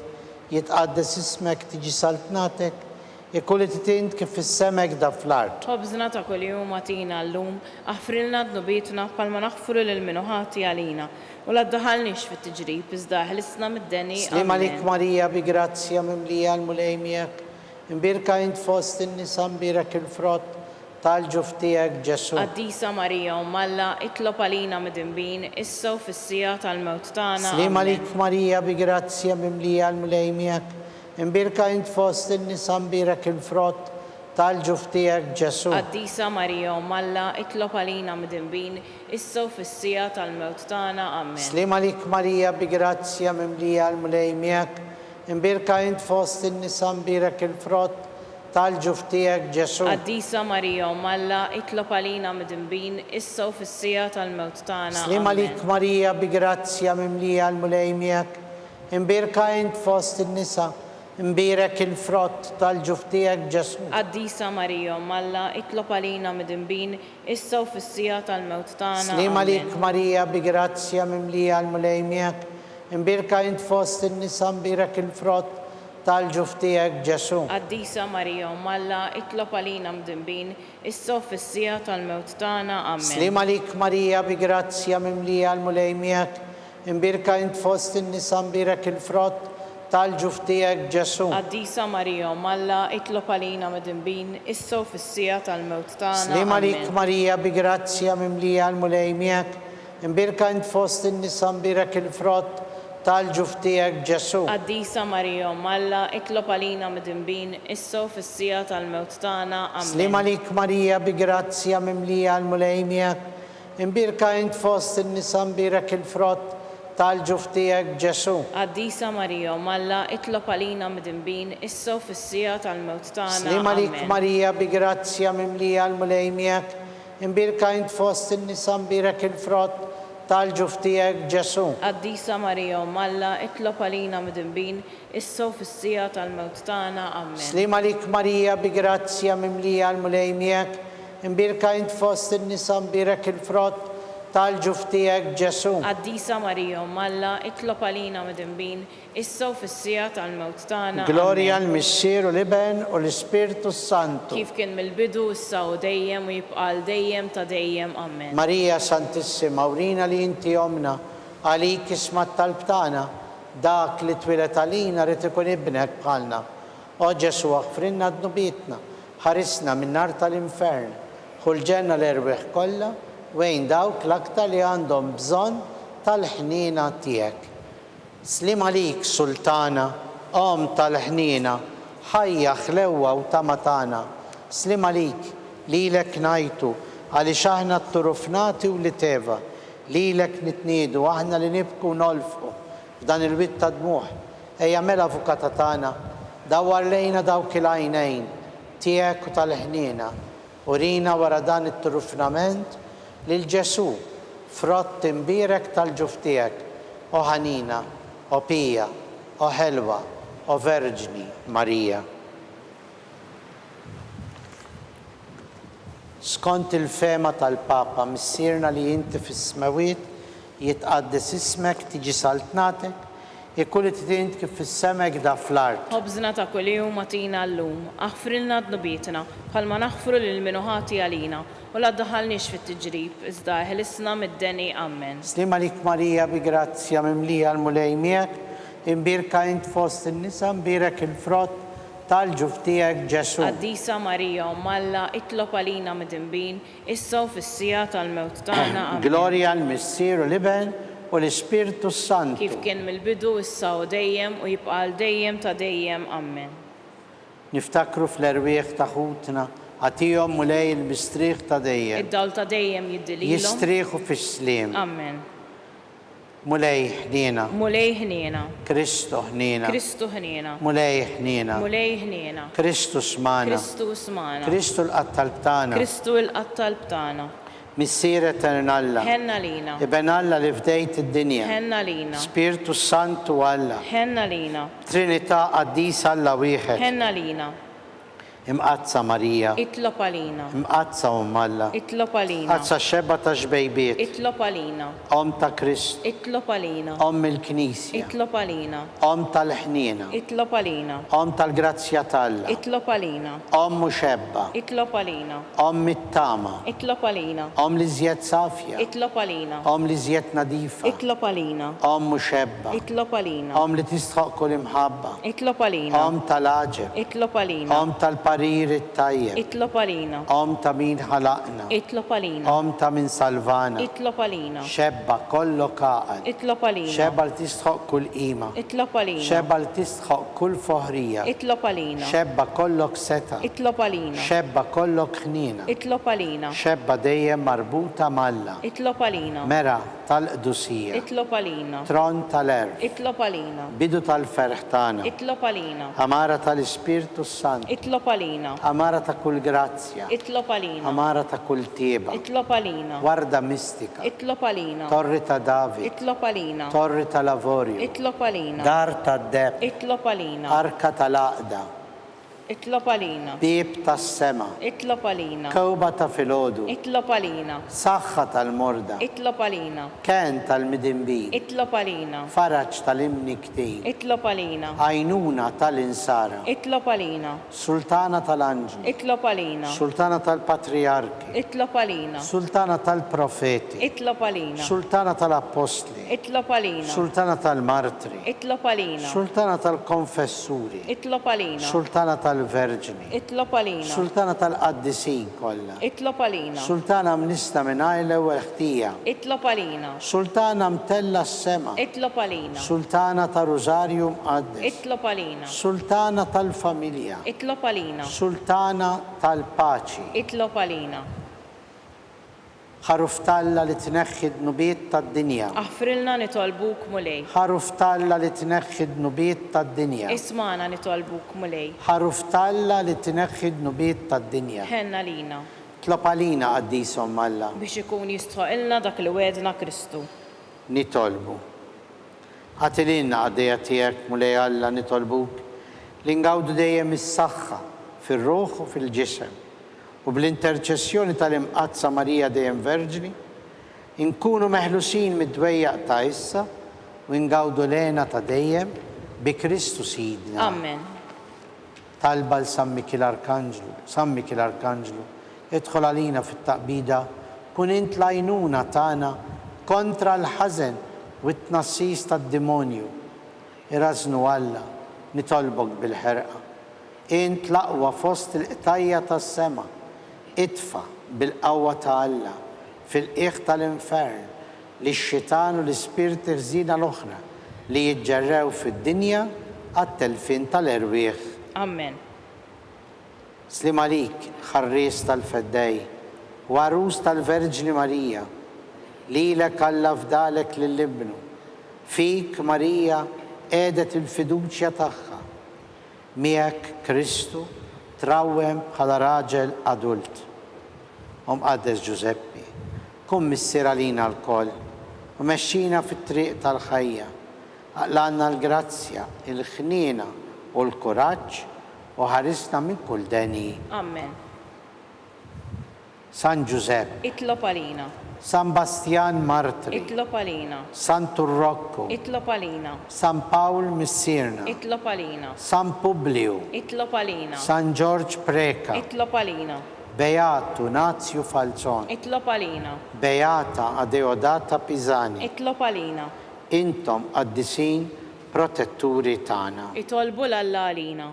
jitqaddes ismek tiġi saltnatek ikkulli titint kif fis-semek da fl-art. Ħobżna ta' kuljum atina llum, aħfrilna dnubietna bħalma naħfru lil minuħati għalina u la ddaħħalniex fit-tiġrib iżda ħlisna mid-deni. Slim għalik Marija bi grazzja mimlija l-mulej miegħek, imbirka int fost in-nisa mbirek il-frott tal-ġuf tiegħek Ġesu. Qaddisa Marija Alla, itlob għalina mid-inbin, issa u fis-sija tal-mewt tagħna. Slim għalik Marija bi grazzja mimlija l-mulej miegħek, imbirka int fost in-nisa mbirek il-frott tal-ġuf tiegħek Ġesu. Qaddisa Marija Alla, itlob għalina mid-inbin, issa u fis-sija tal-mewt tagħna. Amen. Slim għalik Marija bi grazzja mimlija l-mulej miegħek, imbirka int fost in-nisa mbirek il-frott tal-ġuf tiegħek Ġesu. Qaddisa Marija Alla, itlob għalina mid-inbin, issa u fis-sija tal-mewt tagħna. Slim għalik Marija bi grazzja mimlija l-mulej miegħek, imbirka int fost in-nisa mbirek il-frott tal-ġuf tiegħek Ġesu. Qaddisa Marija Alla, itlob għalina mid-inbin, issa u fis-sija tal-mewt tagħna. Slim għalik Marija bi grazzja mimlija l-mulej miegħek, imbirka int fost in-nisa mbirek il-frott tal-ġuf tiegħek Ġesu. Qaddisa Marija Alla, itlob għalina mid-inbin, issa u fis-sija tal-mewt tagħna. Amen. Slim għalik Marija bi grazzja mimlija l-mulej miegħek, imbirka int fost in-nisa mbirek il-frott tal-ġuf tiegħek Ġesu. Qaddisa Marija Alla, itlob għalina mid-inbin, issa u fis-sija tal-mewt tagħna. Slim għalik Marija bi grazzja mimlija l-mulej miegħek, imbirka int fost in-nisa mbirek il-frott tal-ġuf tiegħek Ġesu. Qaddisa Marija Alla, itlob għalina mid-inbin, issa u fis-sija tal-mewt tagħna. Slim għalik Marija bi grazzja mimlija l-mulej miegħek, imbirka int fost in-nisa mbirek il-frott tal-ġuf tiegħek Ġesu. Qaddisa Marija Alla, itlob għalina mid-inbin, issa u fis-sija tal-mewt tagħna. Slim għalik Marija bi grazzja mimlija l-mulej miegħek, imbirka int fost in-nisa mbirek il-frott tal-ġuf tiegħek Ġesu. Qaddisa Marija Alla, itlob għalina mid-inbin, issa u fis-sija tal-mewt tagħna. Amen. Slim għalik Marija bi grazzja mimlija l-mulej miegħek, imbirka int fost in-nisa mbirek il-frott tal-ġuf tiegħek Ġesu. Qaddisa Marija Alla, itlob għalina mid-inbin, issa u fis-sija tal-mewt tagħna. Glorja l-Missier u l-Iben u l-Ispirtu Santu. Kif kien mill-bidu issa u dejjem u jibqa' dejjem ta' dejjem. Amen. Marija Santissima, urina li inti omna, għalik isma t-talb tagħna, dak li twilet għalina rid ikun ibnek bħalna. O Ġesu aħfrinna dnubietna, ħarisna minn nar tal-infern, ħulġenna l-erwieħ kollha wejn dawk l-aktar li għandhom bżonn tal-ħnina tiegħek. Slim għalik Sultana, om tal-ħnina, ħajja ħlewwa u tamatana. Slim għalik lilek ngħidu għaliex aħna t-turufnati u li teva, lilek nitniedu aħna li nibku nolfqu f'dan il-witt ta' dmuħ. Ejja mela avukata tagħna, dawwar lejna dawk il-għajnejn tiegħek u tal-ħnina, urina wara dan it-turufnament lil Ġesu, frott imbirek tal-ġuf tiegħek, o ħanina, o pija, o ħelwa, o verġni Marija. Skont il-fema tal-Papa, missierna li inti fis-smawiet jitqaddes ismek tiġi saltnatek, ikkulli titint kif fis-semek da fl-art. Ħobżna ta' kuljum atina llum, aħfrilna dnubietna bħalma naħfru lil minuħati għalina u la ddaħħalniex fit-tiġrib iżda ħlisna mid-deni. Amen. Slim għalik Marija bi grazzja mimlija l-mulej miegħek, imbirka int fost in-nisa mbirek il-frott tal-ġuf tiegħek Ġesu. Qaddisa Marija Alla, itlob għalina mid-inbin, issa u fis-sija tal-mewt tagħna. Amen. Glorja l-Missier u l-Iben u l-Ispirtu Santu. Kif kien mill-bidu issa u dejjem u jibqa' dejjem ta' dejjem. Amen. Niftakru fl-erwieħ ta' ħutna, għatihom mulej il-mistrieħ ta' dejjem. Id-dawl ta' dejjem jiddililhom. Jistrieħu fis-sliem. Amen. Mulej ħniena. Mulej ħniena. Kristu ħniena. Kristu ħniena. Mulej ħniena. Mulej ħniena. Kristu smana. Kristu smana. Kristu l-qattalb tagħna. Kristu l-qattalb tagħna. Missier eternalla, Ħenna lina. Ibn Alla li fdejt id-dinja, Ħenna lina. Spiritu Santu Alla, Ħenna lina. Trinità Qaddis Alla wieħed, Ħenna lina. imqazza Marija, Itlob għalina. imqazza Alla, Itlob għalina. qazza xebba ta' xbejbiet, Itlob għalina. Om ta' Krist, Itlob għalina. Om il-Knisja, Itlob għalina. Om tal-ħniena, Itlob għalina. Om tal-grazzja Talla, Itlob għalina. Om muxebba, Itlob għalina. Om mit-tama, Itlob għalina. Om li zjed safja, Itlob għalina. Om li zjed nadifa, Itlob għalina. Om muxebba, Itlob għalina. Om li tistħoq kull imħabba, Itlob għalina. Om tal-aġeb, Itlob għalina. Om tal-parir it-tajjeb, Itlob għalina. Om ta' min ħalaqna, Itlob għalina. Om ta' min salvana, Itlob għalina. xebba kollok għaqal, Itlob għalina. xebba li tistħoq kull qima, Itlob għalina. xebba li tistħoq kull foħrija, Itlob għalina. xebba kollok seta, Itlob għalina. xebba kollok ħnina, Itlob għalina. xebba dejjem marbuta malla, Itlob għalina. mera tal-qdusija, Itlob għalina. tron tal-erf, Itlob għalina. bidu tal-ferħ tagħna, Itlob għalina. amara tal-Ispirtu Sant, Itlob għalina. amara ta' kull grazzja, Itlob għalina. amara ta' kull tieba, Itlob għalina. warda mistika, Itlob għalina. torri ta' David, Itlob għalina. torri ta' lavorju, Itlob għalina. dar ta' deb, Itlob għalina. arka tal-aqda, Itlob għalina. bib tas sema, Itlob għalina. kewba ta' filodu, Itlob għalina. saħħa tal-morda, Itlob għalina. ken tal-midinbin, Itlob għalina. faraġ tal-imni ktin, Itlob għalina. għajnuna tal-insara, Itlob għalina. sultana tal-anġli, Itlob għalina. sultana tal-patriarki, Itlob għalina. sultana tal-profeti, Itlob għalina. sultana tal-apostli, Itlob għalina. sultana tal-martri, Itlob għalina. sultana tal-konfessuri, Itlob għalina. sultana tal-verġini, Itlob għalina. sultana tal-qaddisin kollha, Itlob għalina. sultana mnista minn għajla u ħtija, Itlob għalina. sultana mtella s-sema, Itlob għalina. sultana ta' Rosario mqaddes, Itlob għalina. sultana tal-familja, Itlob għalina. sultana tal-paċi, Itlob għalina. ħaruf talla li tneħħi d-nubiet tad-dinja, Aħfrilna nitolbuk mulej. ħaruf talla li tneħħi d-nubiet tad-dinja, Ismana nitolbuk mulej. ħaruf talla li tneħħi d-nubiet tad-dinja. Ħenna lina. Tlop għalina għaddisom Alla, Biex ikun jistħoqilna dak li wedna Kristu. nitolbu. Għatilina għaddeja tijek mulej Alla nitolbuk li ngawdu dejjem is-saħħa fil-ruħ u fil-ġisem u bl-interċessjoni tal-imqazza Marija dejjem Verġni inkunu meħlusin mid-dwejjaq ta' issa u ngawdu lena ta' dejjem bi Kristu Sidna. Amen. Talba l-Sammiki l-Arkanġlu, idħol għalina fit-taqbida, kun int lajnuna tagħna kontra l-ħażen u t-tnassis tad-demonju. Irażnu Alla, nitolbok bil-ħerqa. Int laqwa fost il-qtajja tas-sema, idfa bil-qawwa ta' Alla fil-qiegħ tal-infern li x-xitan u l-ispirti ħżina l-oħra li jiġġarrew fid-dinja għat-telfin tal-erwieħ. Amen. Slim għalik, ħarris tal-feddej, warus tal-Verġni Marija, lilek Alla fdalek lill-ibnu, fik Marija edet il-fiduċja tagħha, miegħek Kristu trawwem bħala raġel adult. Qaddes Giuseppi, kun missier għalina l-koll u mexxina fit-triq tal-ħajja, aqlanna l-grazzja, il-ħniena u l-kuraġġ u ħarisna minn kull deni. Amen. San Giuseppe, Itlob għalina. San Bastian Martri, Itlob għalina. San Turrocco, Itlob għalina. San Paul Missirna, Itlob għalina. San Publiu, Itlob għalina. San George Preka, Itlob għalina. Beatu Nazio Falzon, Itlob għalina. Beata Adeodata Pisani, Itlob għalina. intom qaddisin protetturi tagħna. Itolbu l-Alla għalina.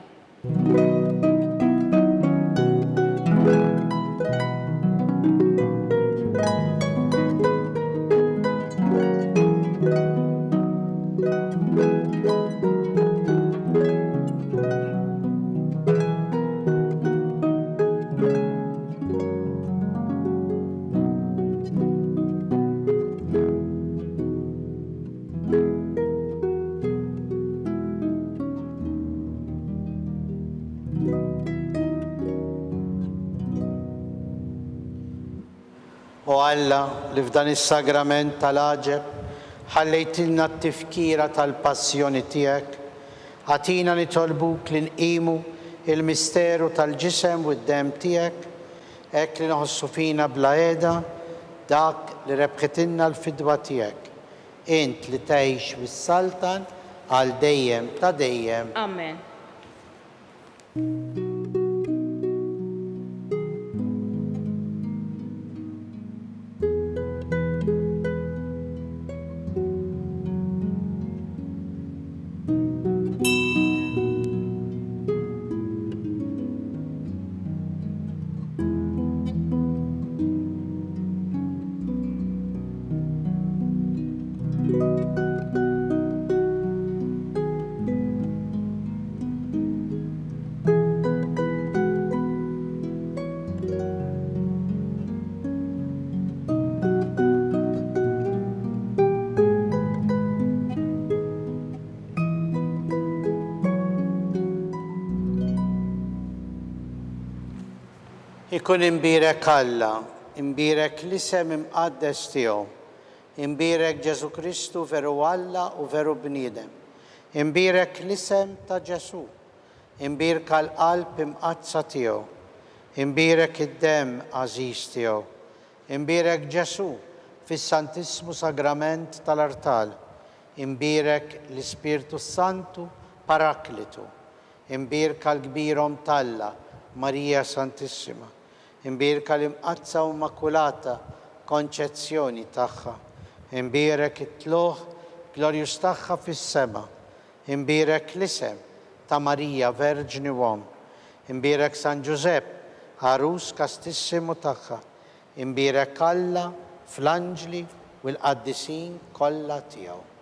Alla li f'dan is-sagrament tal-aġeb ħallejtilna t-tifkira tal-passjoni tiegħek, għatina nitolbuk li nqimu il-misteru tal-ġisem u d-dem tiegħek, hekk li noħossu fina bla qiegħda dak li rebħitilna l-fidwa tiegħek. Int li tgħix bis-saltan għal dejjem ta' dejjem. Amen. Ikun imbirek Alla, imbirek l-isem imqaddes tiegħu, imbirek Ġesu Kristu veru Alla u veru bniedem, imbirek l-isem ta' Ġesu, imbirek l-qalb imqazza tiegħu, imbirek id-dem għażiż tiegħu, imbirek Ġesu fis-Santissimu Sagrament tal-Artal, imbirek l-Ispirtu Santu Paraklitu, imbirek l-kbirhom Talla, Marija Santissima, imbirka l-imqazza u immakulata konċezzjoni tagħha, imbirek it-tluħ glorjus tagħha fis-sema, imbirek l-isem ta' Marija Verġni Uom, imbirek San Giuseppe Arus kastissimu tagħha, imbirek Alla fl-anġli u l-qaddisin kollha tiegħu.